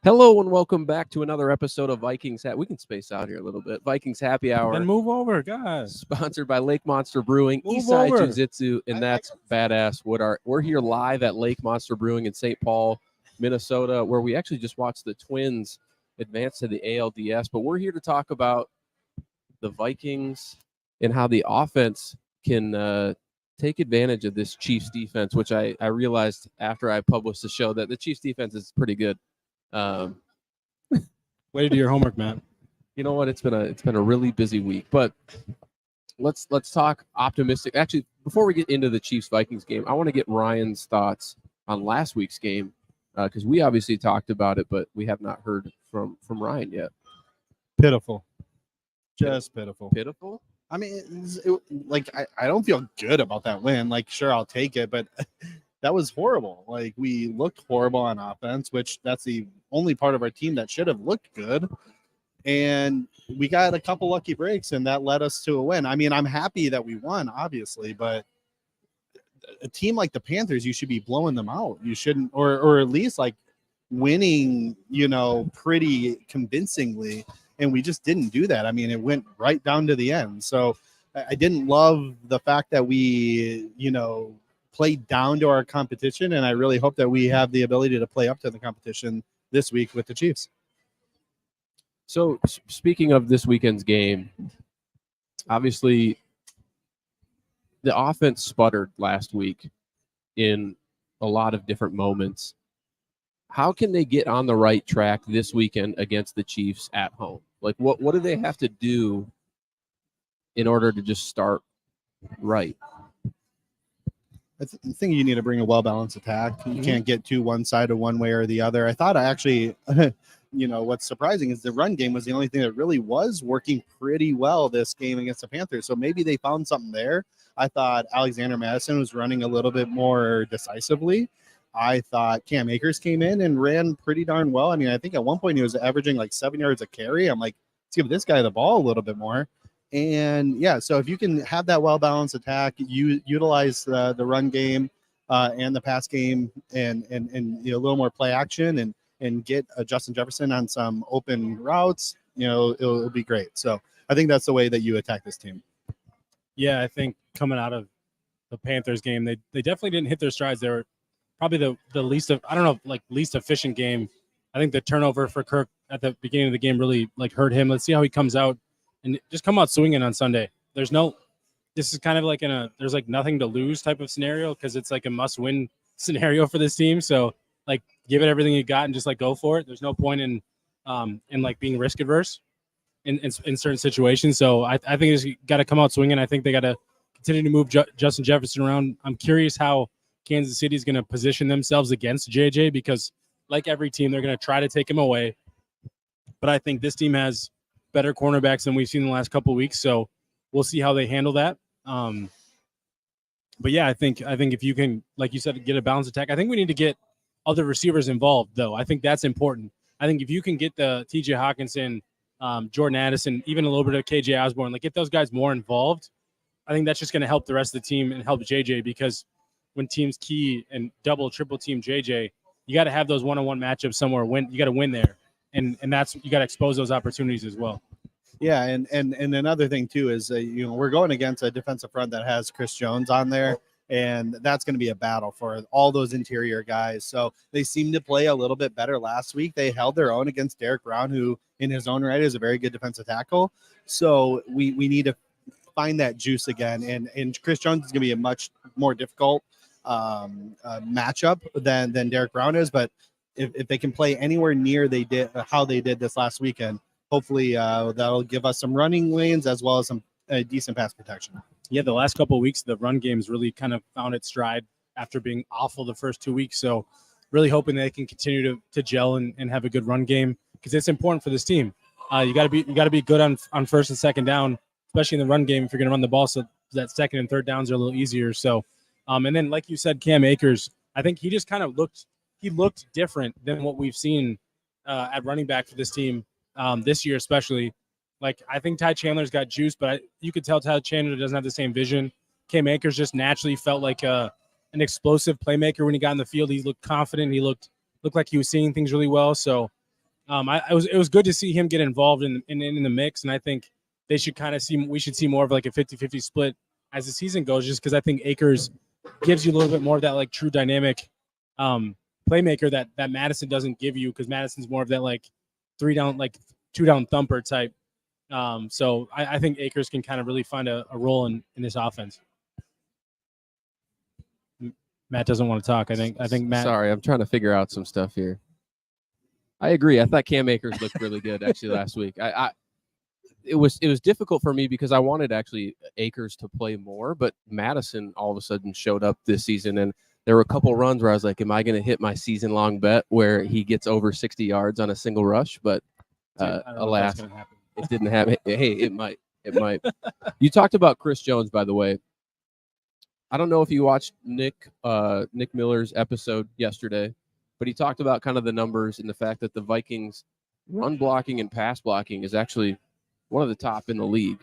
Hello and welcome back to another episode of Vikings. We can space out here a little bit. Vikings Happy Hour. Then move over, guys. Sponsored by Lake Monster Brewing, Move Eastside over. Jiu-Jitsu, and that's Badass Wood. We're here live at Lake Monster Brewing in St. Paul, Minnesota, where we actually just watched the Twins advance to the ALDS. But we're here to talk about the Vikings and how the offense can take advantage of this Chiefs defense, which I realized after I published the show that the Chiefs defense is pretty good. Way to do your homework, Matt. You know what? It's been a really busy week, but let's talk optimistic. Actually, before we get into the Chiefs-Vikings game, I want to get Ryan's thoughts on last week's game because we obviously talked about it, but we have not heard from Ryan yet. Pitiful. Just pitiful. Pitiful? I mean, I don't feel good about that win. Like, sure, I'll take it, but that was horrible. Like, we looked horrible on offense, which that's the only part of our team that should have looked good. And we got a couple lucky breaks, and that led us to a win. I mean, I'm happy that we won, obviously, but a team like the Panthers, you should be blowing them out. You shouldn't, or at least like winning, pretty convincingly. And we just didn't do that. I mean, it went right down to the end. So I didn't love the fact that we, played down to our competition. And I really hope that we have the ability to play up to the competition this week with the Chiefs. So speaking of this weekend's game, obviously the offense sputtered last week in a lot of different moments. How can they get on the right track this weekend against the Chiefs at home? Like, what do they have to do in order to just start right? I think you need to bring a well-balanced attack. You can't get too one-sided one way or the other. I thought what's surprising is the run game was the only thing that really was working pretty well this game against the Panthers. So maybe they found something there. I thought Alexander Madison was running a little bit more decisively. I thought Cam Akers came in and ran pretty darn well. I mean, I think at one point he was averaging like 7 yards a carry. I'm like, let's give this guy the ball a little bit more. And yeah, so if you can have that well-balanced attack, you utilize the run game and the pass game and a little more play action and get Justin Jefferson on some open routes, it'll be great. So I think that's the way that you attack this team. Yeah, I think coming out of the Panthers game, they definitely didn't hit their strides. They were probably the least efficient game. I think the turnover for Kirk at the beginning of the game really hurt him. Let's see how he comes out and just come out swinging on Sunday. This is kind of like there's nothing to lose type of scenario because it's like a must win scenario for this team. So give it everything you got and just go for it. There's no point in being risk adverse in certain situations. So I think it's got to come out swinging. I think they got to continue to move Justin Jefferson around. I'm curious how Kansas City is going to position themselves against JJ because like every team, they're going to try to take him away. But I think this team has better cornerbacks than we've seen in the last couple of weeks. So we'll see how they handle that. But yeah, I think if you can, like you said, get a balanced attack, I think we need to get other receivers involved though. I think that's important. I think if you can get the TJ Hawkinson, Jordan Addison, even a little bit of KJ Osborne, get those guys more involved. I think that's just going to help the rest of the team and help JJ because when teams key and double, triple team JJ, you got to have those one-on-one matchups somewhere. You got to win there. And that's you got to expose those opportunities as well. Yeah, and another thing too is we're going against a defensive front that has Chris Jones on there, and that's going to be a battle for all those interior guys. So they seem to play a little bit better last week. They held their own against Derek Brown, who in his own right is a very good defensive tackle. So we need to find that juice again, and Chris Jones is going to be a much more difficult matchup than Derek Brown is, but if they can play anywhere near how they did this last weekend, hopefully that'll give us some running lanes as well as some decent pass protection. Yeah, the last couple of weeks, the run game's really kind of found its stride after being awful the first 2 weeks. So really hoping they can continue to gel and have a good run game because it's important for this team. You got to be good on first and second down, especially in the run game if you're going to run the ball so that second and third downs are a little easier. So, and then like you said, Cam Akers, I think he just kind of looked different than what we've seen at running back for this team this year, especially. I think Ty Chandler's got juice, but you could tell Ty Chandler doesn't have the same vision. Cam Akers just naturally felt like an explosive playmaker when he got in the field. He looked confident. He looked like he was seeing things really well. So It was good to see him get involved in the mix, and I think we should see more of like a 50-50 split as the season goes, just because I think Akers gives you a little bit more of that like true dynamic playmaker that Madison doesn't give you, because Madison's more of that like 2-down thumper type. So I think Akers can kind of really find a role in this offense. Matt doesn't want to talk. I think Matt. Sorry, I'm trying to figure out some stuff here. I agree. I thought Cam Akers looked really good actually last week. It was difficult for me because I wanted actually Akers to play more, but Madison all of a sudden showed up this season, and there were a couple runs where I was like, am I going to hit my season-long bet where he gets over 60 yards on a single rush? But alas, it didn't happen. Hey, it might. It might. You talked about Chris Jones, by the way. I don't know if you watched Nick Miller's episode yesterday, but he talked about kind of the numbers and the fact that the Vikings run blocking and pass blocking is actually one of the top in the league.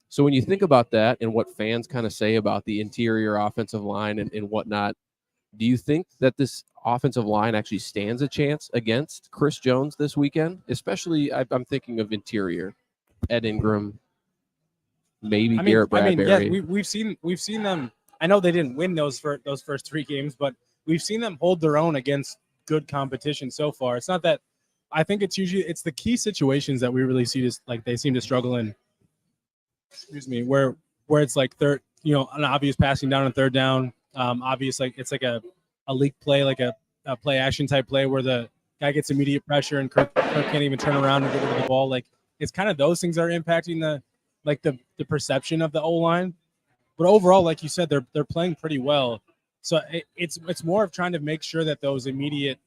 So when you think about that and what fans kind of say about the interior offensive line and whatnot, do you think that this offensive line actually stands a chance against Chris Jones this weekend? Especially, I'm thinking of interior, Ed Ingram, maybe Garrett Bradbury. Yeah, we've seen them. I know they didn't win those first 3 games, but we've seen them hold their own against good competition so far. It's not that. I think it's the key situations that we really see they seem to struggle in. Excuse me, where it's like third, an obvious passing down and third down, obvious like it's like a leak play, like a play action type play where the guy gets immediate pressure and Kirk can't even turn around and get rid of the ball. Like it's kind of those things that are impacting the perception of the O-line. But overall, like you said, they're playing pretty well. So it's more of trying to make sure that those immediate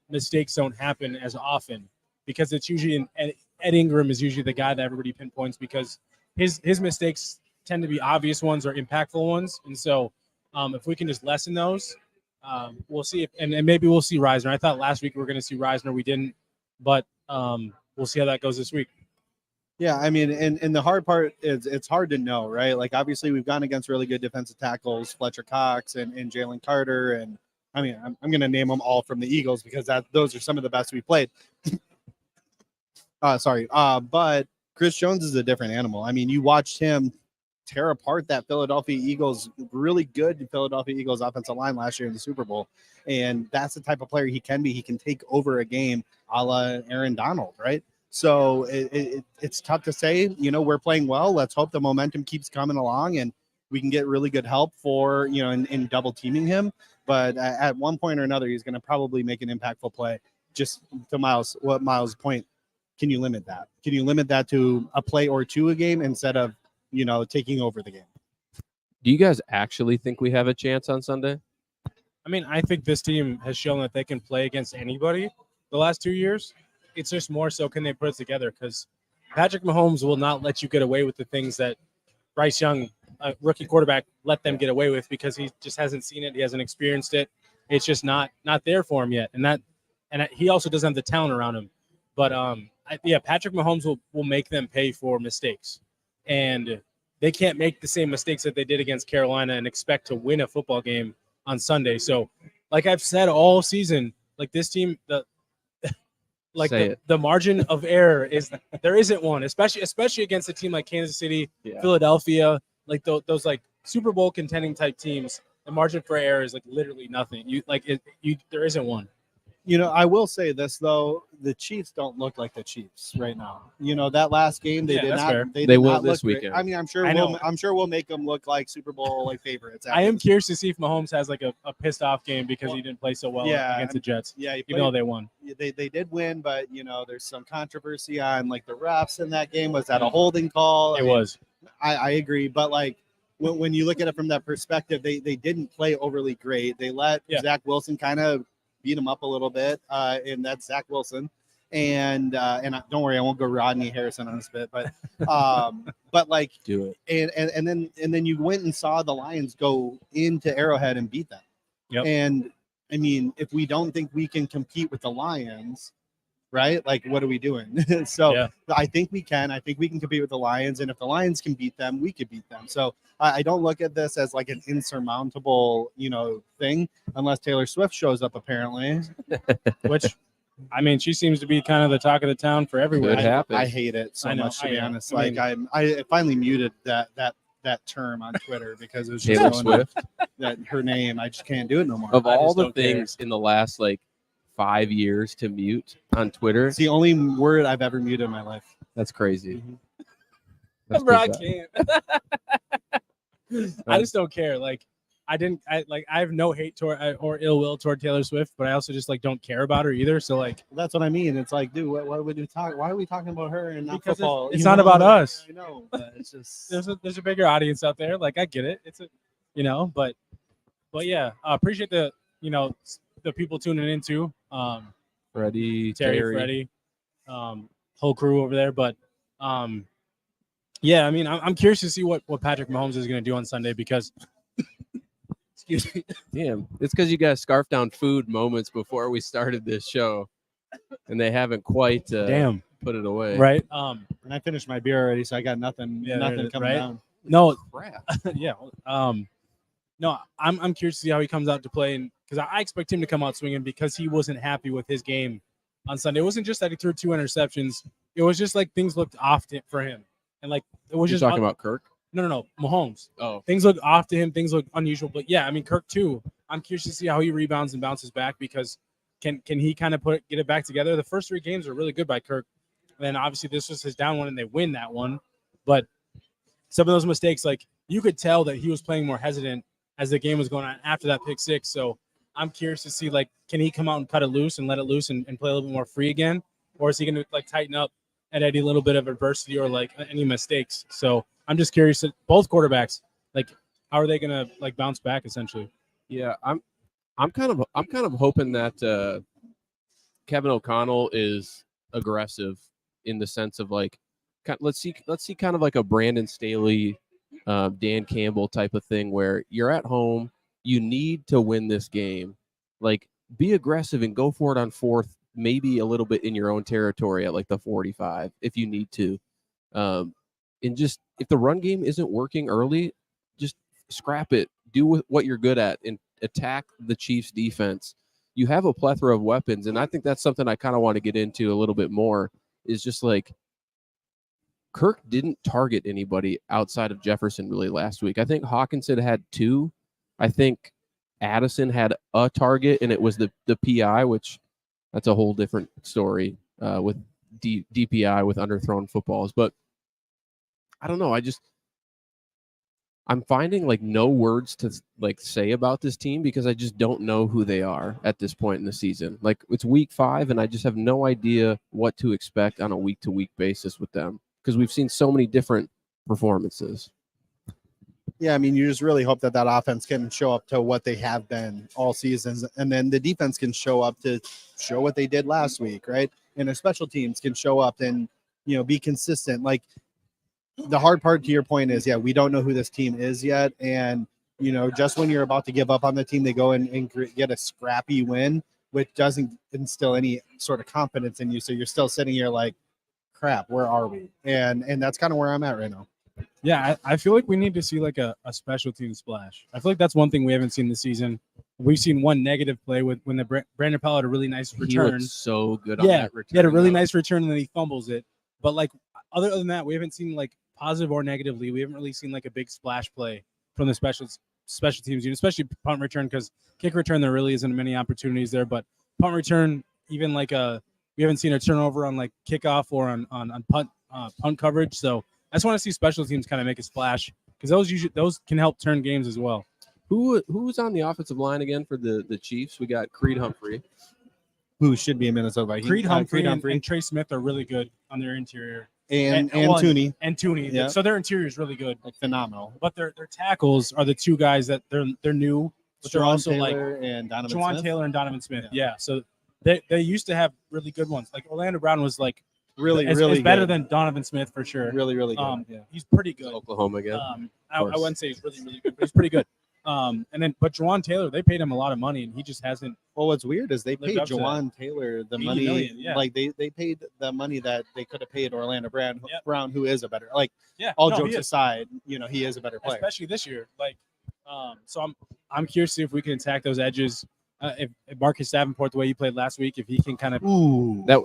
mistakes don't happen as often, because it's usually Ed Ingram is usually the guy that everybody pinpoints because his mistakes tend to be obvious ones or impactful ones. And so if we can just lessen those, we'll see. And maybe we'll see Reisner. I thought last week we were going to see Reisner. We didn't. But we'll see how that goes this week. Yeah, I mean, and the hard part is it's hard to know, right? Like, obviously, we've gone against really good defensive tackles, Fletcher Cox and Jalen Carter. And, I mean, I'm going to name them all from the Eagles because those are some of the best we played. But Chris Jones is a different animal. I mean, you watched him tear apart that really good Philadelphia Eagles offensive line last year in the Super Bowl. And that's the type of player he can be. He can take over a game a la Aaron Donald, right? So it's tough to say. We're playing well. Let's hope the momentum keeps coming along and we can get really good help for, in double teaming him. But at one point or another, he's going to probably make an impactful play. Just to Miles' point, can you limit that? Can you limit that to a play or two a game instead of, taking over the game? Do you guys actually think we have a chance on Sunday? I mean, I think this team has shown that they can play against anybody the last 2 years. It's just more so can they put it together, because Patrick Mahomes will not let you get away with the things that Bryce Young, a rookie quarterback, let them get away with, because he just hasn't seen it. He hasn't experienced it. It's just not there for him yet. And he also doesn't have the talent around him. But Patrick Mahomes will make them pay for mistakes. And they can't make the same mistakes that they did against Carolina and expect to win a football game on Sunday. So, like I've said all season, like this team, the margin of error there isn't one, especially against a team like Kansas City, Philadelphia, like those like Super Bowl contending type teams. The margin for error is like literally nothing. There isn't one. I will say this though: the Chiefs don't look like the Chiefs right now. That last game they did not. Fair. They will this weekend. I mean, I'm sure we'll make them look like Super Bowl favorites. I am curious to see if Mahomes has like a pissed off game because he didn't play so well against the Jets. Yeah, even though they won. They did win, but there's some controversy on like the refs in that game. Was that a holding call? It was. I agree, but like when you look at it from that perspective, they didn't play overly great. They let Zach Wilson kind of beat him up a little bit, and that's Zach Wilson. And don't worry, I won't go Rodney Harrison on this bit, but like do it. And then you went and saw the Lions go into Arrowhead and beat them. Yep. And I mean, if we don't think we can compete with the Lions, right? Like, what are we doing? So I think we can. I think we can compete with the Lions, and if the Lions can beat them, we could beat them. So I don't look at this as like an insurmountable, thing, unless Taylor Swift shows up, apparently. Which I mean, she seems to be kind of the talk of the town for everywhere. Could happen. I hate it so I know, much, to I be know. honest. I mean- I finally muted that term on Twitter because it was just Taylor so Swift. that her name. I just can't do it no more. Of I all just the don't care. things in the last like 5 years to mute on Twitter, It's the only word I've ever muted in my life. that's crazy. Mhm. That's Bro, I bizarre. can't. I just don't care. Like, I have no hate toward or ill will toward Taylor Swift, but I also just like don't care about her either. So like, That's what I mean. It's like, dude, why would we talk? Why are we talking about her and not Because football? it's You not know? about us. I know, but it's just there's a bigger audience out there. Like, I get it. It's a, but yeah, appreciate the the people tuning in too. Freddie, Terry, Freddie, whole crew over there. But yeah, I mean, I'm curious to see what Patrick Mahomes is going to do on Sunday because, excuse me, Damn, it's because you guys scarfed down food moments before we started this show, and they haven't quite damn, put it away. right? and I finished my beer already, so I got nothing Yeah, there it nothing is, coming right? down. No, Crap. yeah, no, I'm curious to see how he comes out to play, and because I expect him to come out swinging because he wasn't happy with his game on Sunday. It wasn't just that he threw 2 interceptions; it was just like things looked off for him, and like it was You're just talking about Kirk? no, Mahomes. Oh, Things look off to him. Things look unusual. But yeah, I mean, Kirk too. I'm curious to see how he rebounds and bounces back because can he kind of get it back together? The first 3 games are really good by Kirk. And then obviously this was his down one and they win that one. But some of those mistakes, like you could tell that he was playing more hesitant as the game was going on after that pick 6. So I'm curious to see, like, can he come out and cut it loose and let it loose and play a little bit more free again? Or is he going to like tighten up at any little bit of adversity or like any mistakes? So I'm just curious that both quarterbacks, like, how are they gonna like bounce back essentially? yeah. I'm kind of hoping that Kevin O'Connell is aggressive in the sense of like, let's see kind of like a Brandon Staley, Dan Campbell type of thing where you're at home, you need to win this game, like be aggressive and go for it on 4th, maybe a little bit in your own territory at like the 45 if you need to, and just if the run game isn't working early, just scrap it, do what you're good at and attack the Chiefs defense. You have a plethora of weapons, and I think that's something I kind of want to get into a little bit more is just like Kirk didn't target anybody outside of Jefferson really last week. I think Hawkinson had 2. I think Addison had a target, and it was the PI, which that's a whole different story with DPI with underthrown footballs. But I don't know. I'm finding like no words to like say about this team because I just don't know who they are at this point in the season. Like it's week 5 and I just have no idea what to expect on a week to week basis with them because we've seen so many different performances. Yeah, I mean, you just really hope that offense can show up to what they have been all seasons, and then the defense can show up to show what they did last week, right? And their special teams can show up and be consistent. Like the hard part to your point is, yeah, we don't know who this team is yet, and just when you're about to give up on the team, they go and get a scrappy win, which doesn't instill any sort of confidence in you. So you're still sitting here like, crap, where are we? And that's kind of where I'm at right now. Yeah, I feel like we need to see like a special team splash. I feel like that's one thing we haven't seen this season. We've seen one negative play when Brandon Powell had a really nice return. He looked so good on Yeah, that return. he had a really nice return and then he fumbles it. But like other than that, we haven't seen like positive or negatively. We haven't really seen like a big splash play from the special teams, especially punt return, because kick return there really isn't many opportunities there. But punt return, even like we haven't seen a turnover on like kickoff or on punt coverage. So I just want to see special teams kind of make a splash because those can help turn games as well. Who's on the offensive line again for the Chiefs? We got Creed Humphrey, who should be a Minnesota Viking. Creed Humphrey and Trey Smith are really good on their interior. And Tooney. And Tooney. Yeah. So their interior is really good. Like phenomenal. But their tackles are the 2 guys that they're new, but they're also Taylor like and Donovan Juwan Smith. Taylor and Donovan Smith. Yeah. So they used to have really good ones. Like Orlando Brown was like really better good. than Donovan Smith for sure. Really good. Yeah. He's pretty good. Oklahoma again. I wouldn't say he's really good, but he's pretty good. But Juwan Taylor, they paid him a lot of money, and he just hasn't. Well, what's weird is they paid lived up to Juwan Taylor the money, million, yeah. like they paid the money that they could have paid Orlando Brown, Yep. who is a better, like Yeah. all no, jokes he is. aside, he is a better player. Especially this year. Like, so I'm curious to see if we can attack those edges. if Marcus Davenport, the way he played last week, if he can kind of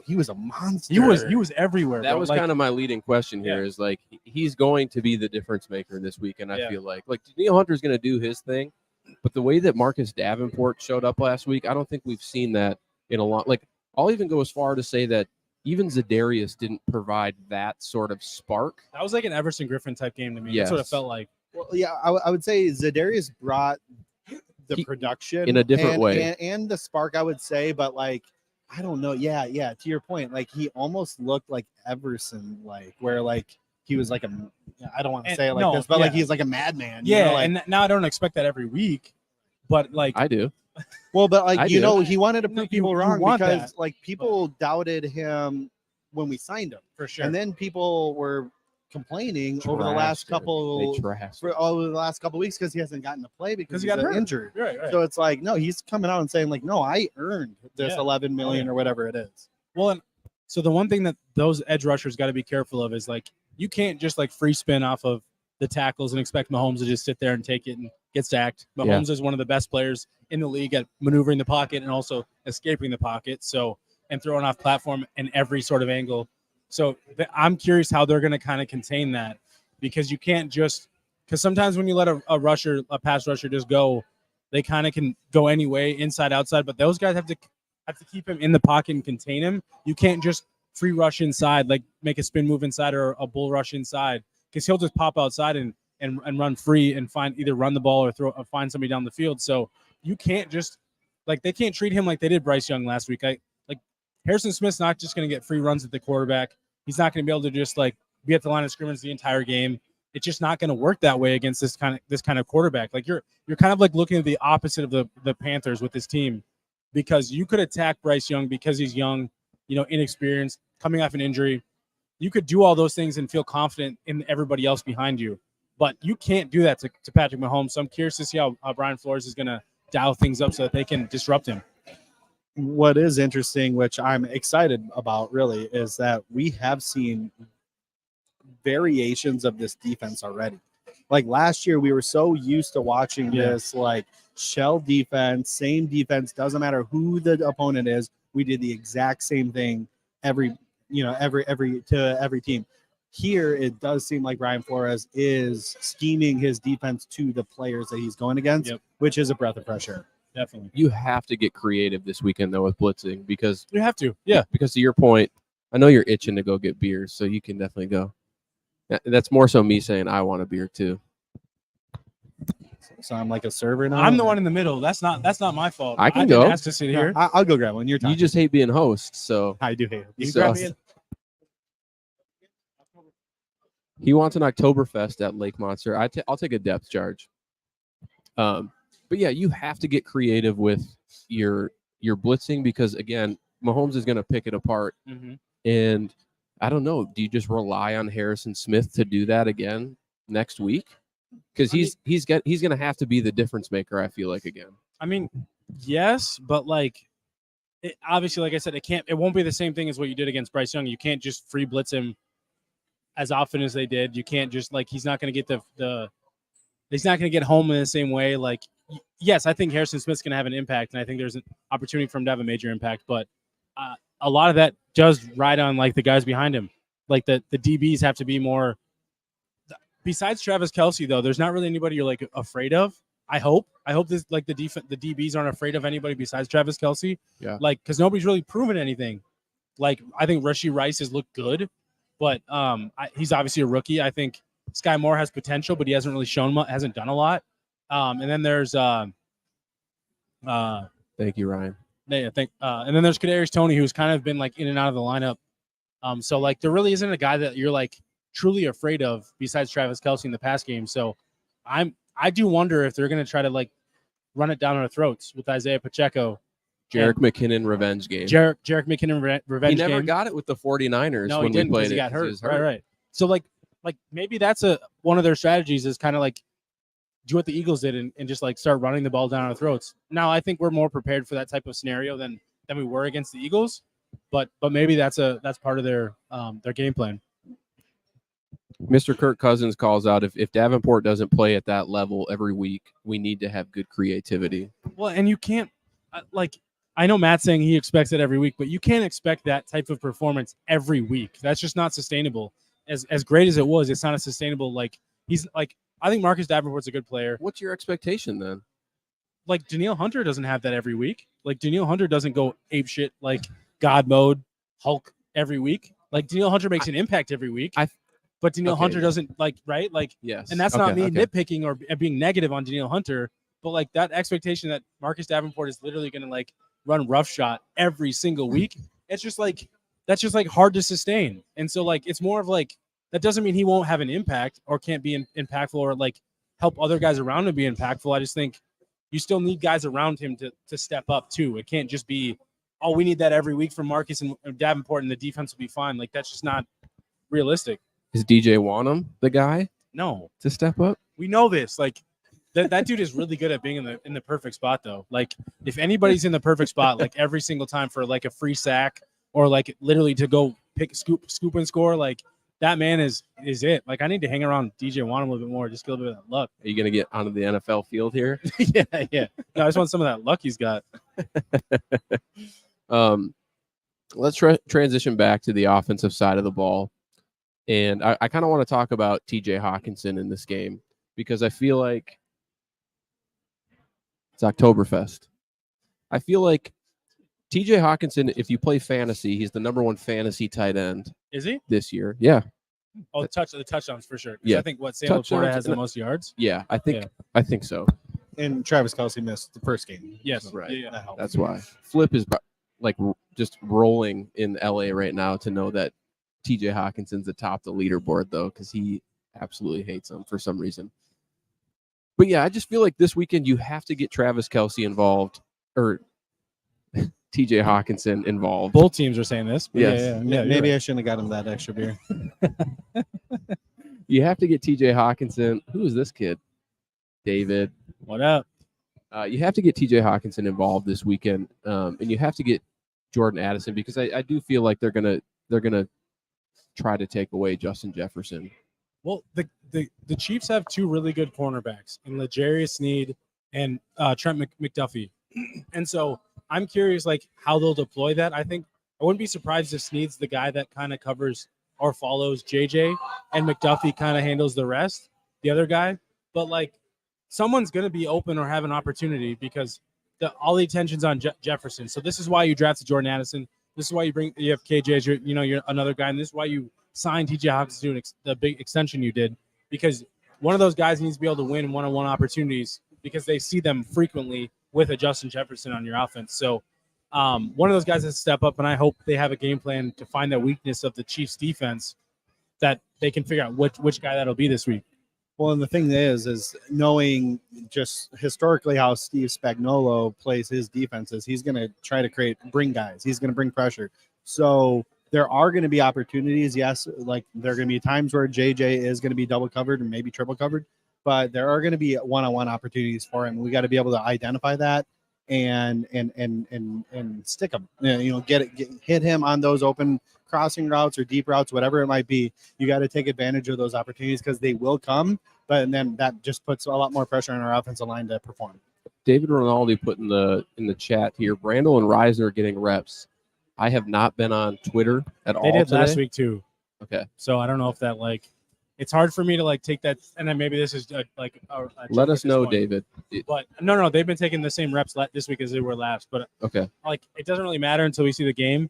he was a monster. he was everywhere. That bro. was Like, kind of my leading question here. Yeah. Is like he's going to be the difference maker this week, and I Yeah. feel like Daniil Hunter's going to do his thing, but the way that Marcus Davenport showed up last week, I don't think we've seen that in a lot. Like I'll even go as far to say that even Zadarius didn't provide that sort of spark. that was like an Everson Griffin type game to me. That's what it Yes. felt like. Well, yeah, I would say Zadarius brought the He- production in a different way. and the spark, I would say, but like I don't know. Yeah. To your point, like he almost looked like Everson, like where like he was like I don't want to And- say it like no, this, but like yeah. he's like a madman. you Yeah, know, like, and now I don't expect that every week, but like I do. well, but like I you do. know, he wanted to No, prove you- people you wrong want because that, like people doubted him when we signed him, for sure. and then people were complaining over the Trashed last him. couple They trashed for him. over the last couple weeks because he hasn't gotten to play because he he's got hurt. injured. right. So it's like, no, he's coming out and saying like, no, I earned this Yeah. 11 million or whatever it is. Well, and so the one thing that those edge rushers got to be careful of is like you can't just like free spin off of the tackles and expect Mahomes to just sit there and take it and get sacked. Mahomes is one of the best players in the league at maneuvering the pocket and also escaping the pocket. So and throwing off platform in every sort of angle. So I'm curious how they're going to kind of contain that because you can't just because sometimes when you let a pass rusher just go, they kind of can go any way, inside, outside. But those guys have to keep him in the pocket and contain him. You can't just free rush inside, like make a spin move inside or a bull rush inside, because he'll just pop outside and run free and either run the ball or find somebody down the field. So you can't just like they can't treat him like they did Bryce Young last week. Harrison Smith's not just going to get free runs at the quarterback. He's not going to be able to just like be at the line of scrimmage the entire game. It's just not going to work that way against this kind of quarterback. Like you're kind of like looking at the opposite of the Panthers with this team, because you could attack Bryce Young because he's young, inexperienced, coming off an injury. You could do all those things and feel confident in everybody else behind you, but you can't do that to Patrick Mahomes. So I'm curious to see how Brian Flores is going to dial things up so that they can disrupt him. What is interesting, which I'm excited about really, is that we have seen variations of this defense already. Like last year, we were so used to watching this like shell defense, same defense, doesn't matter who the opponent is. We did the exact same thing every team. Here, it does seem like Brian Flores is scheming his defense to the players that he's going against, which is a breath of fresh air. Definitely. You have to get creative this weekend though with blitzing because You have to. Yeah. Because to your point, I know you're itching to go get beers, so you can definitely go. That's more so me saying I want a beer too. So I'm like a server now. I'm the one in the middle. That's not my fault. I can didn't go. ask to sit here. I'll go grab one. You're talking. You just hate being host, so I do hate it. You So- grab me he wants an Oktoberfest at Lake Monster. I'll take a depth charge. But yeah, you have to get creative with your blitzing because again, Mahomes is going to pick it apart. Mm-hmm. And I don't know, do you just rely on Harrison Smith to do that again next week? Because he's going to have to be the difference maker. I feel like again. I mean, yes, but obviously, like I said, it won't be the same thing as what you did against Bryce Young. You can't just free blitz him as often as they did. You can't just he's not going to get he's not going to get home in the same way. Like, yes, I think Harrison Smith's going to have an impact, and I think there's an opportunity for him to have a major impact. But a lot of that does ride on the guys behind him. Like the DBs have to be more. Besides Travis Kelce, though, there's not really anybody you're afraid of. I hope this the DBs aren't afraid of anybody besides Travis Kelce. Yeah. Because nobody's really proven anything. I think Rashee Rice has looked good, but he's obviously a rookie. I think Sky Moore has potential, but he hasn't really shown much, hasn't done a lot. And then there's Thank you, Ryan. I think and then there's Kadarius Toney, who's kind of been in and out of the lineup. So there really isn't a guy that you're truly afraid of besides Travis Kelce in the pass game. So I do wonder if they're going to try to run it down our throats with Isaiah Pacheco. Jarek McKinnon revenge game. Jarek McKinnon revenge game. He never got it with the 49ers No, when he didn't we played because he it. got 'cause he hurt. was Right. So maybe that's one of their strategies is kind of do what the Eagles did and just start running the ball down our throats. Now I think we're more prepared for that type of scenario than we were against the Eagles, but maybe that's part of their game plan. Mr. Kirk Cousins calls out if Davenport doesn't play at that level every week, we need to have good creativity. Well, and you can't I know Matt's saying he expects it every week, but you can't expect that type of performance every week. That's just not sustainable. As great as it was, it's not a sustainable. Like he's like I think Marcus Davenport's a good player. What's your expectation then? Like Danielle Hunter doesn't have that every week. Like Danielle Hunter doesn't go ape shit like God mode Hulk every week. Like Danielle Hunter makes an impact every week. But Danielle Hunter doesn't right. Like yes, and that's not me nitpicking or being negative on Danielle Hunter. But like that expectation that Marcus Davenport is literally going to like run roughshod every single week, it's just like that's just like hard to sustain. And so like it's more of like that doesn't mean he won't have an impact or can't be impactful or like help other guys around him be impactful. I just think you still need guys around him to step up too. It can't just be, oh, we need that every week from Marcus and Davenport and the defense will be fine. Like that's just not realistic. Is DJ Wanham the guy No, to step up? we know this. Like that dude is really good at being in the perfect spot though. Like if anybody's in the perfect spot, like every single time for like a free sack or like literally to go scoop and score, like that man is it. Like I need to hang around DJ Wanham a little bit more, just get a little bit of that luck. Are you gonna get onto the NFL field here? yeah. No, I just want some of that luck he's got. Let's transition back to the offensive side of the ball. And I kind of want to talk about TJ Hawkinson in this game because I feel like it's Oktoberfest. I feel like TJ Hawkinson, if you play fantasy, he's the number one fantasy tight end. Is he? This year? Yeah. Oh, the touchdowns for sure. Yeah. I think Sam Laporta has the most yards. Yeah, I think so. And Travis Kelce missed the first game. Yes. Right. Yeah. That's why. Flip is like just rolling in LA right now to know that TJ Hawkinson's atop the leaderboard, though, because he absolutely hates him for some reason. But yeah, I just feel like this weekend you have to get Travis Kelce involved or TJ Hawkinson involved. Both teams are saying this. Yes. Yeah, Maybe right. I shouldn't have got him that extra beer. You have to get TJ Hawkinson. Who is this kid? David. What up? You have to get TJ Hawkinson involved this weekend, and you have to get Jordan Addison because I do feel like they're gonna try to take away Justin Jefferson. Well, the Chiefs have two really good cornerbacks in L'Jarius Sneed and Trent McDuffie, and so I'm curious like how they'll deploy that. I think I wouldn't be surprised if Sneed's the guy that kind of covers or follows JJ, and McDuffie kind of handles the rest, the other guy. But like someone's going to be open or have an opportunity because all the attention's on Jefferson. So this is why you drafted Jordan Addison. This is why you have KJ as you're another guy, and this is why you signed TJ Hawkinson to the big extension you did, because one of those guys needs to be able to win one-on-one opportunities because they see them frequently with a Justin Jefferson on your offense. So one of those guys has to step up, and I hope they have a game plan to find that weakness of the Chiefs defense that they can figure out which guy that'll be this week. Well, and the thing is knowing just historically how Steve Spagnuolo plays his defenses, he's going to try to bring guys. He's going to bring pressure. So there are going to be opportunities. Yes, like there are going to be times where JJ is going to be double covered and maybe triple covered, but there are going to be one-on-one opportunities for him. We got to be able to identify that and stick him. Hit him on those open crossing routes or deep routes, whatever it might be. You got to take advantage of those opportunities because they will come, but then that just puts a lot more pressure on our offensive line to perform. David Rinaldi put in the chat here, Brandel and Reisner are getting reps. I have not been on Twitter at all. They did today. last week too. Okay. So I don't know if that it's hard for me to take that, and then maybe this is a let us know, point. David. But no, they've been taking the same reps this week as they were last. But okay, it doesn't really matter until we see the game.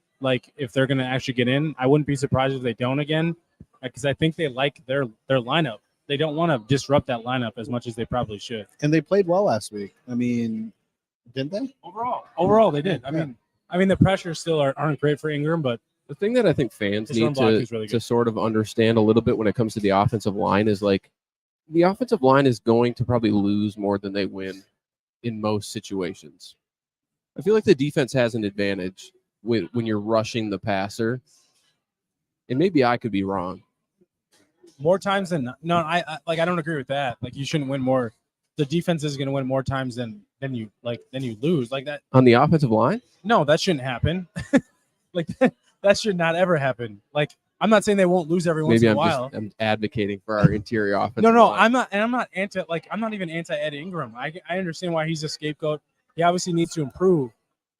If they're going to actually get in, I wouldn't be surprised if they don't again, because I think they like their lineup. They don't want to disrupt that lineup as much as they probably should. And they played well last week. I mean, didn't they? Overall, they did. I mean, the pressures still aren't great for Ingram, but the thing that I think fans need really to sort of understand a little bit when it comes to the offensive line is the offensive line is going to probably lose more than they win in most situations. I feel like the defense has an advantage when you're rushing the passer, and maybe I could be wrong. More times than no, I don't agree with that. You shouldn't win more. The defense is going to win more times than you lose like that on the offensive line. No, that shouldn't happen. That should not ever happen. I'm not saying they won't lose every once in a while. I'm advocating for our interior offense. No, I'm not, and I'm not I'm not even anti Ed Ingram. I understand why he's a scapegoat. he obviously needs to improve.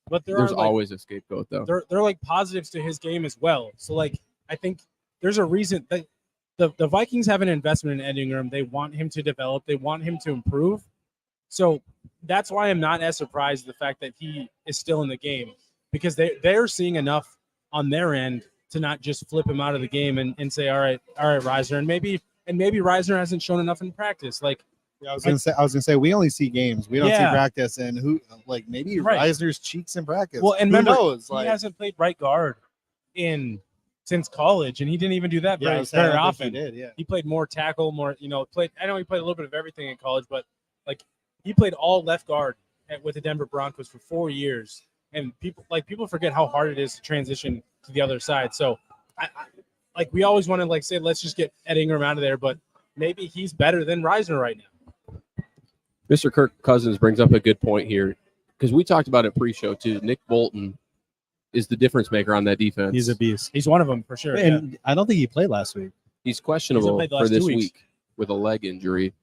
But There's are like, always a scapegoat, though. they're like positives to his game as well. So like I think there's a reason that the Vikings have an investment in Ed Ingram. They want him to develop. They want him to improve. So that's why I'm not as surprised the fact that he is still in the game, because they're seeing enough on their end to not just flip him out of the game and say, all right, Reisner, and maybe Reisner hasn't shown enough in practice. Like, Yeah, I was gonna say we only see games. We don't see Yeah. practice, and who like maybe Right. Reisner's cheeks in practice. well, and who remember, knows? he Like, hasn't played right guard since college, and he didn't even do that yeah, I very, was saying, very I don't often. think he did. Yeah, He played more tackle, more, played. I know he played a little bit of everything in college, but like he played all left guard with the Denver Broncos for 4 years. And people forget how hard it is to transition to the other side. So like we always want to like say, let's just get Ed Ingram out of there, but maybe he's better than Reisner right now. Mr. Kirk Cousins brings up a good point here, because we talked about it pre-show too. Nick Bolton is the difference maker on that defense. he's a beast. He's one of them for sure. And I don't think he played last week. He's questionable played the for last this 2 weeks. week with a leg injury.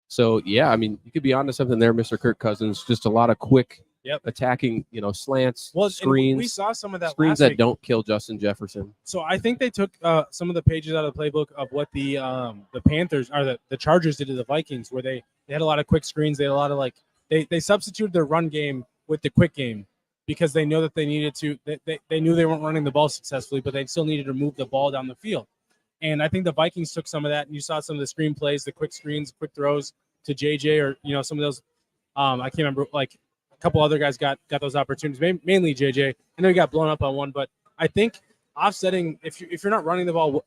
So yeah, I mean, you could be onto something there, Mr. Kirk Cousins. Just a lot of quick attacking, slants, Well, and screens, we saw some of that screens last that week. don't kill Justin Jefferson. So I think they took some of the pages out of the playbook of what the Panthers or the Chargers did to the Vikings, where they had a lot of quick screens. They had a lot of they substituted their run game with the quick game, because they know that they needed to. They knew they weren't running the ball successfully, but they still needed to move the ball down the field. And I think the Vikings took some of that, and you saw some of the screen plays, the quick screens, quick throws to JJ, or some of those. I can't remember, like a couple other guys got those opportunities, mainly JJ. I know he got blown up on one, but I think offsetting, if you're not running the ball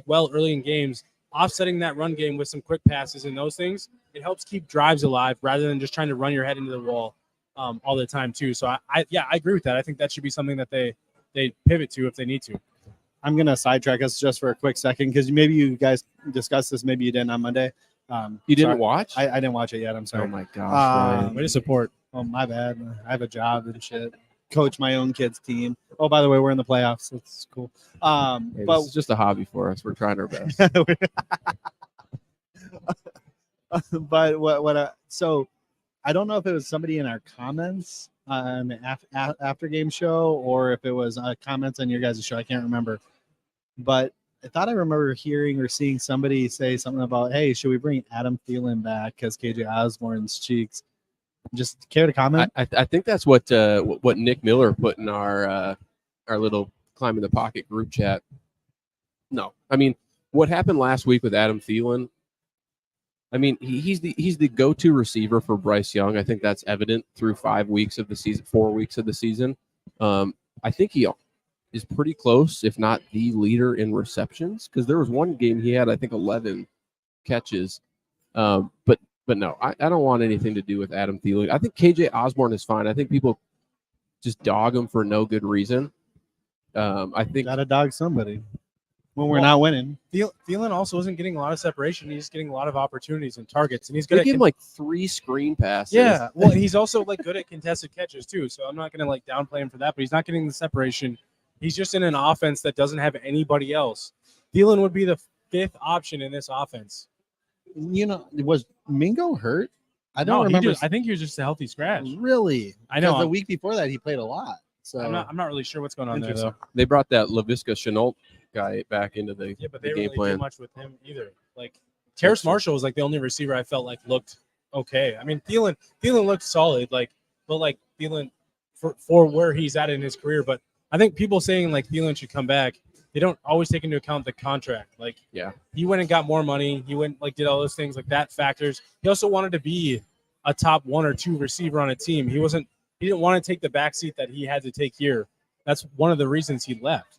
well early in games, offsetting that run game with some quick passes and those things, it helps keep drives alive rather than just trying to run your head into the wall all the time too. So I agree with that. I think that should be something that they pivot to if they need to. I'm gonna sidetrack us just for a quick second, because maybe you guys discussed this, maybe you didn't on Monday. You didn't sorry. watch? I didn't watch it yet. I'm sorry. Oh my gosh! Ryan. Way to support. Oh, my bad. I have a job and shit. Coach my own kids' team. Oh, by the way, we're in the playoffs. That's cool. Hey, But this is just a hobby for us. We're trying our best. but what so I don't know if it was somebody in our comments on the after game show, or if it was comments on your guys' show. I can't remember. But I thought I remember hearing or seeing somebody say something about, hey, should we bring Adam Thielen back because KJ Osborne's cheeks? Just care to comment? I think that's what Nick Miller put in our little climb in the pocket group chat. No, I mean, what happened last week with Adam Thielen? I mean, he's the go-to receiver for Bryce Young. I think that's evident through 5 weeks of the season, 4 weeks of the season. I think he is pretty close, if not the leader in receptions, because there was one game he had, I think, 11 catches. But no, I don't want anything to do with Adam Thielen. I think KJ Osborne is fine. I think people just dog him for no good reason. I think Gotta dog somebody when we're not winning. Thielen also isn't getting a lot of separation. He's getting a lot of opportunities and targets, and he's they good give at him like 3 screen passes. yeah. Well, he's also like good at contested catches too. So I'm not going to like downplay him for that, but he's not getting the separation. He's just in an offense that doesn't have anybody else. Thielen would be the 5th option in this offense. Was Mingo hurt? I don't No, remember. I think he was just a healthy scratch. Really? I know. Because the week before that, he played a lot. So I'm not really sure what's going on there though. They brought that LaVisca Chenault guy back into the, Yeah, but the they game didn't really plan. do much with him either. Like Terrace Marshall was like the only receiver I felt like looked okay. I mean, Thielen looked solid, but Thielen for where he's at in his career. But I think people saying like Thielen should come back, they don't always take into account the contract. Like, Yeah. he went and got more money. He went did all those things, like that factors. He also wanted to be a top 1 or 2 receiver on a team. He didn't want to take the backseat that he had to take here. That's one of the reasons he left.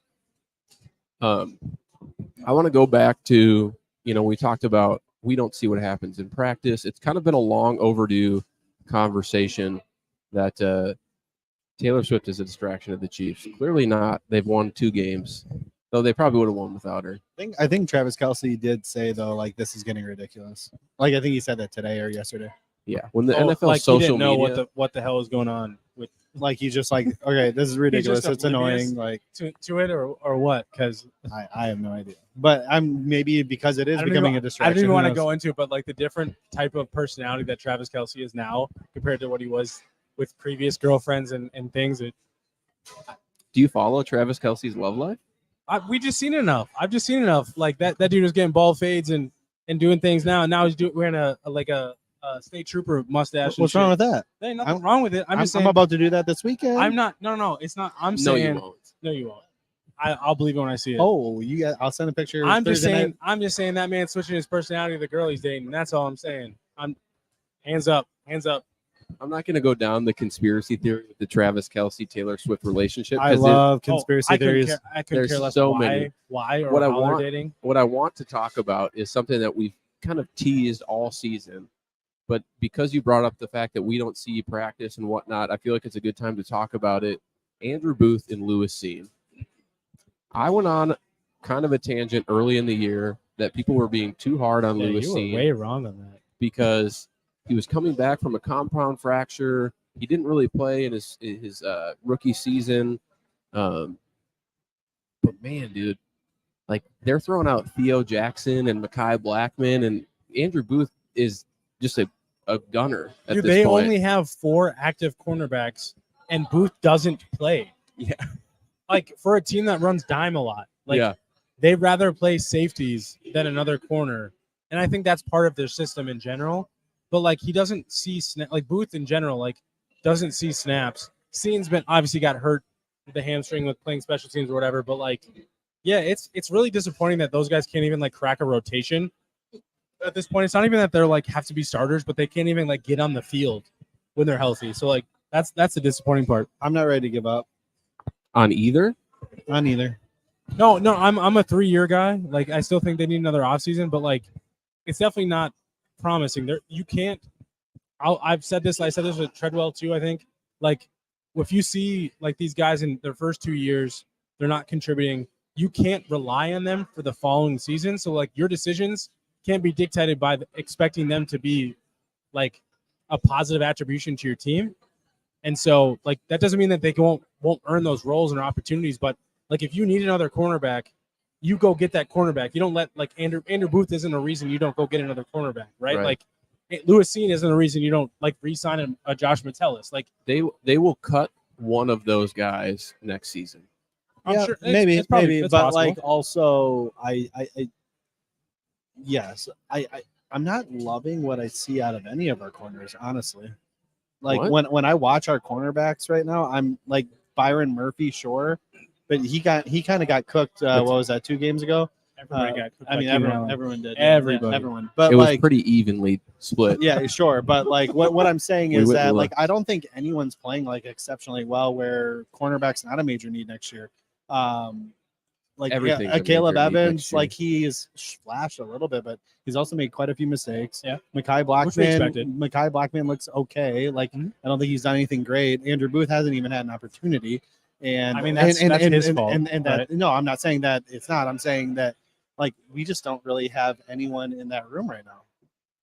I want to go back to, we talked about we don't see what happens in practice. It's kind of been a long overdue conversation that Taylor Swift is a distraction of the Chiefs. Clearly not. They've won 2 games, though they probably would have won without her. I think Travis Kelce did say, though, like, this is getting ridiculous. Like, I think he said that today or yesterday. Yeah. When the NFL like he social didn't know media, what the hell is going on with Like, he's just like, okay, this is ridiculous. It's oblivious. annoying. Like, to it or what? Because I have no idea. But I'm maybe because it is becoming a distraction. I don't even who want to knows? go into it, but like the different type of personality that Travis Kelce is now compared to what he was with previous girlfriends and things. Do you follow Travis Kelce's love life? We just seen enough. I've just seen enough. Like that dude was getting ball fades and doing things now. And now he's wearing a state trooper mustache. What's wrong with that? There ain't nothing wrong with it. I'm just saying. I'm about to do that this weekend. I'm not. No, it's not. I'm No, saying. you won't. No, you won't. I'll believe it when I see it. Oh, I'll send a picture. I'm just Thursday saying. night. I'm just saying that man's switching his personality to the girl he's dating. That's all I'm saying. I'm hands up. Hands up. I'm not going to go down the conspiracy theory with the Travis Kelce Taylor Swift relationship. I love conspiracy theories. I couldn't There's care less so why, many. why or What I how want- they're dating. What I want to talk about is something that we've kind of teased all season. But because you brought up the fact that we don't see practice and whatnot, I feel like it's a good time to talk about it. Andrew Booth and Lewis Seen. I went on kind of a tangent early in the year that people were being too hard on Lewis you were Seen way wrong on that. because he was coming back from a compound fracture. He didn't really play in his rookie season. But man, dude, like they're throwing out Theo Jackson and Mekhi Blackman, and Andrew Booth is just a gunner at Dude, this they point. only have 4 active cornerbacks, and Booth doesn't play. Yeah. Like for a team that runs dime a lot, like yeah. they'd rather play safeties than another corner, and I think that's part of their system in general. But like he doesn't see like Booth in general, like doesn't see snaps. Seen's been obviously got hurt with the hamstring with playing special teams or whatever, but like, yeah, it's really disappointing that those guys can't even like crack a rotation at this point. It's not even that they're like have to be starters, but they can't even like get on the field when they're healthy. So like that's the disappointing part. I'm not ready to give up On either? on either. No, I'm a 3-year guy. Like I still think they need another offseason, but like it's definitely not promising. There you can't. I've said this. I said this with Treadwell too. I think like if you see like these guys in their first 2 years, they're not contributing. You can't rely on them for the following season. So like your decisions can't be dictated by expecting them to be like a positive attribution to your team. And so like that doesn't mean that they won't earn those roles and opportunities. But like if you need another cornerback, you go get that cornerback. You don't let like Andrew Booth isn't a reason you don't go get another cornerback, right? Right. Like Lewis Seen isn't a reason you don't like re-sign a Josh Metellus. Like They will cut one of those guys next season. I'm Yeah, sure maybe, it's probably, maybe, it's but possible. like also, I'm not loving what I see out of any of our corners, honestly. Like What? when I watch our cornerbacks right now, I'm like Byron Murphy, sure, but he kind of got cooked. What was that, 2 games ago? Everybody got cooked I by mean, Keenan Allen. everyone did. Everybody. everyone. But It was like, pretty evenly split. yeah, sure. But like, what I'm saying We is wouldn't that look. like I don't think anyone's playing like exceptionally well. Where cornerback's not a major need next year. Like Everything's a Caleb major need Evans, next year. like he's flashed a little bit, but he's also made quite a few mistakes. Yeah. Mekhi Which we expected. Blackman looks okay. Like Mhm. I don't think he's done anything great. Andrew Booth hasn't even had an opportunity. And I mean, that's his fault, And that, but- no, I'm not saying that it's not. I'm saying that like we just don't really have anyone in that room right now.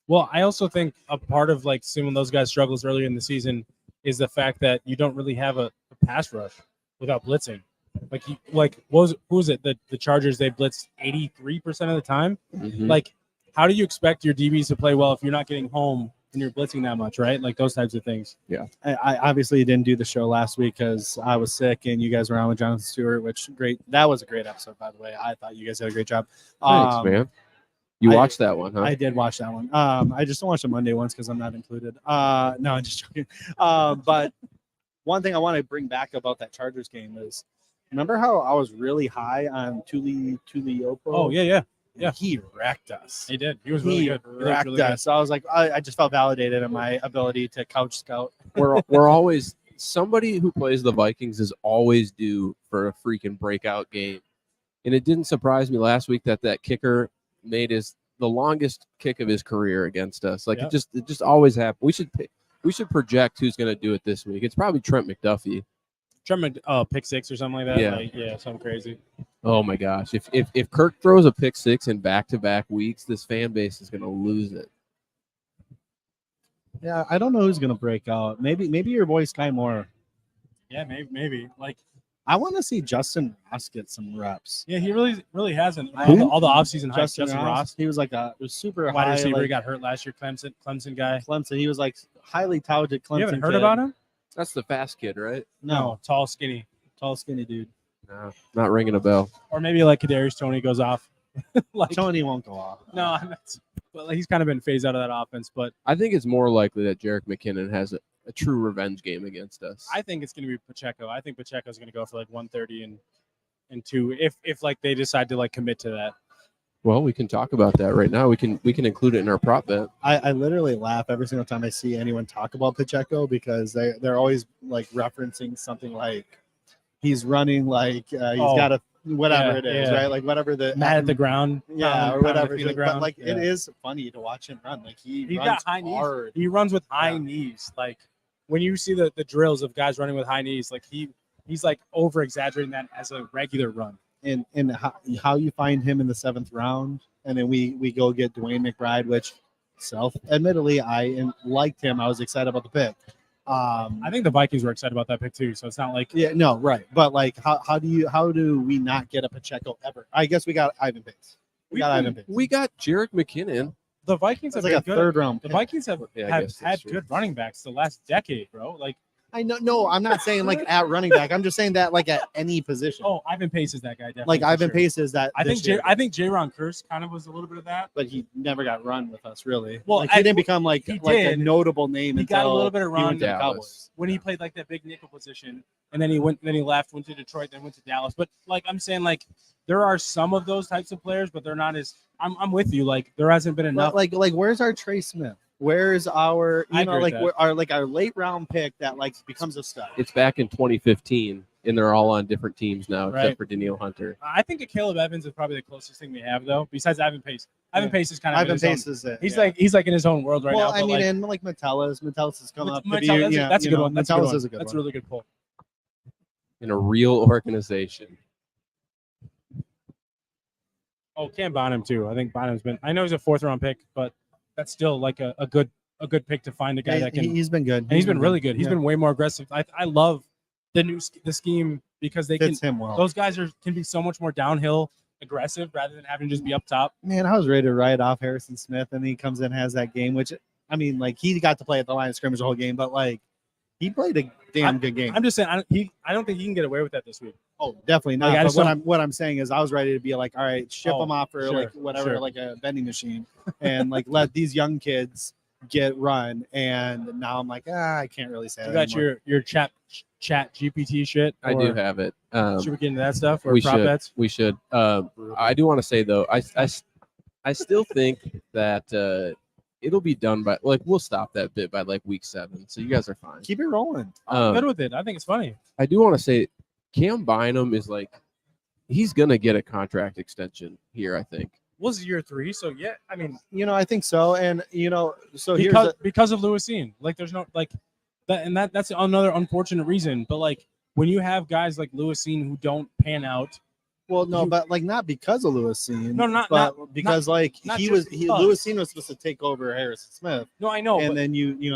Well, I also think a part of like some of those guys' struggles earlier in the season is the fact that you don't really have a pass rush without blitzing. Like who was it? The Chargers, they blitzed 83% of the time. Mhm. Like, how do you expect your DBs to play well if you're not getting home and you're blitzing that much, right? Like those types of things. I obviously didn't do the show last week because I was sick and you guys were on with Jonathan Stewart, which great. That was a great episode, by the way. I thought you guys did a great job. Thanks, man. You I- watched that one, huh? I did watch that one. I just don't watch the Monday ones because I'm not included. No, I'm just joking. But one thing I want to bring back about that Chargers game is, remember how I was really high on Tuliopo? Oh yeah. Yeah. He wrecked us. He did. He was really good. He looked Wrecked really good. us. So I was like, I just felt validated in my ability to couch scout. we're always somebody who plays the Vikings is always due for a freaking breakout game, and it didn't surprise me last week that kicker made the longest kick of his career against us. Like Yep. it just always happens. We should project who's going to do it this week. It's probably Trent McDuffie. Pick 6 or something like that. Yeah. Something crazy. Oh my gosh! If Kirk throws a pick 6 in back-to-back weeks, this fan base is going to lose it. Yeah, I don't know who's gonna break out. Maybe your boy Sky Moore. Yeah, maybe. Like, I want to see Justin Ross get some reps. yeah, he really hasn't. Who? All the offseason hype. Justin Ross. He was like a super wide high receiver, like, he got hurt last year. Clemson guy. Clemson. He was like highly touted Clemson. You haven't heard kid. about him? That's the fast kid, right? No, tall, skinny, dude. No, not ringing a bell. or maybe like Kadarius Toney goes off. Like Tony won't go off. no, but he's kind of been phased out of that offense. But I think it's more likely that Jerick McKinnon has a true revenge game against us. I think it's going to be Pacheco. I think Pacheco's going to go for like 130 and 2 if like they decide to like commit to that. Well, we can talk about that right now. We can include it in our prop bet. I literally laugh every single time I see anyone talk about Pacheco because they're always like referencing something like he's running like he's got a whatever it is, right? Like whatever the Mad at the ground, or whatever. the ground. But like it is funny to watch him run. Like he runs got high hard. knees. He runs with high knees. Like when you see the drills of guys running with high knees, like he's like over exaggerating that as a regular run. And how you find him in the 7th round, and then we go get Dwayne McBride, which admittedly I liked him. I was excited about the pick. I think the Vikings were excited about that pick too. So it's not like right. But like how do we not get a Pacheco ever? I guess we got Ivan Pace. We got Jerick McKinnon. The Vikings That's have like a been good. 3rd round. The Vikings have I guess had that's true. good running backs the last decade, bro. Like I know. No, I'm not saying like at running back. I'm just saying that like at any position. Ivan Pace is that guy. Definitely, like for Ivan sure. Pace is that. I think this year. I think J-Ron Curse kind of was a little bit of that. But he never got run with us, really. Well, like, he didn't become like a did. notable name. He got a little bit of he run went to the Dallas. Cowboys. when he played like that big nickel position, and then he went to Detroit, then went to Dallas. But like I'm saying, like there are some of those types of players, but they're not as. I'm with you. Like there hasn't been enough. Like where's our Trey Smith? Where's our I agree with that. our late round pick that like becomes a stud? It's back in 2015, and they're all on different teams now, Right. except for Daniil Hunter. I think a Caleb Evans is probably the closest thing we have, though. Besides Ivan Pace, Ivan Pace is kind of Ivan Pace is it. He's like in his own world right now. Well, I but, mean, like, and like Metellus has come up. That's a good one. That's a good Metellus one. is a good That's one. a really good pull. In a real organization. Oh, Cam Bonham too. I think Bonham's been. I know he's a 4th round pick, but that's still like a good pick to find a guy that can. He's been good. And he's been really good. He's Yeah. been way more aggressive. I love the scheme because they Fits can. him well. Those guys can be so much more downhill aggressive rather than having to just be up top. Man, I was ready to write off Harrison Smith, and he comes in and has that game, which I mean, like he got to play at the line of scrimmage the whole game, but like he played a damn good game. I'm just saying. I don't think he can get away with that this week. Oh, definitely not. Like, I but just what I'm saying is, I was ready to be like, all right, ship Oh, them off for sure, like whatever, sure. like a vending machine, and like let these young kids get run. And now I'm like, I can't really say You that. got anymore. your chat GPT shit. I do have it. Should we get into that stuff or we prop should. bets? We should. I do want to say though, I still think that it'll be done by like we'll stop that bit by like week 7, so you guys are fine. Keep it rolling. I'm good with it. I think it's funny. I do want to say Cam Bynum is like he's gonna get a contract extension here. I think. Was year 3, so yeah. I mean, I think so. And so because of Lewisine, like there's no like that, and that's another unfortunate reason. But like when you have guys like Lewisine who don't pan out. but like not because of Lewisine. No, not because like not he just was because. Lewisine was supposed to take over Harrison Smith, No, I know. and but then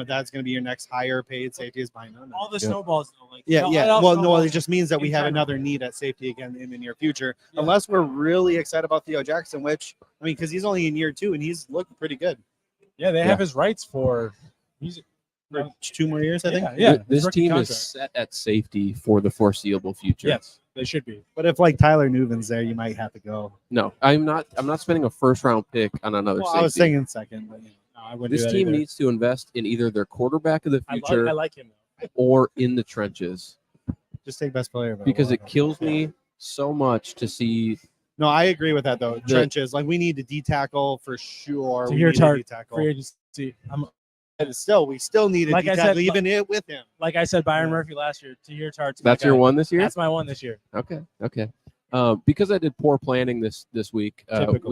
that's going to be your next higher paid safety is Bynum. all the snowballs, though, like Yeah. it all Well, no, snowballs it just means that we in have general. another need at safety again in the near future, Yeah. unless we're really excited about Theo Jackson, which I mean, because he's only in year 2 and he's looking pretty good. Yeah, they have his rights for. He's For 2 more years, I think. Yeah. This rookie team contract. is set at safety for the foreseeable future. Yes, they should be. But if like Tyler Newman's there, you might have to go. No, I'm not spending a 1st round pick on another Well, safety. I was thinking second, but No, I wouldn't. This do that team either. needs to invest in either their quarterback of the future I like him. or in the trenches just take best player. But because it whatever. kills me so much to see. No, I agree with that though. Trenches, like we need to D-tackle for sure. To We hear need to Tart D-tackle. free agency. And we still need to Like I D-tackle said, even it with him. Like I said, Byron Murphy last year. To hear Tart's. That's your one this year. That's my one this year. Okay. Because I did poor planning this week, Typical.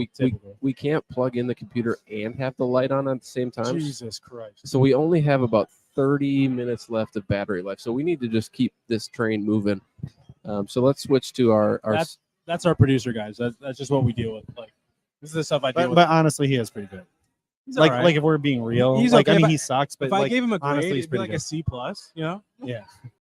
we can't plug in the computer and have the light on at the same time. Jesus Christ. So we only have about 30 minutes left of battery life. So we need to just keep this train moving. So let's switch to our That's our producer, guys. That's just what we deal with. Like this is the stuff I deal with. But honestly, he is pretty good. He's Like all right. like if we're being real, He's like okay, I mean but he sucks, but if like, I gave him a grade, honestly, he's it'd be pretty like a C+. You know? Yeah.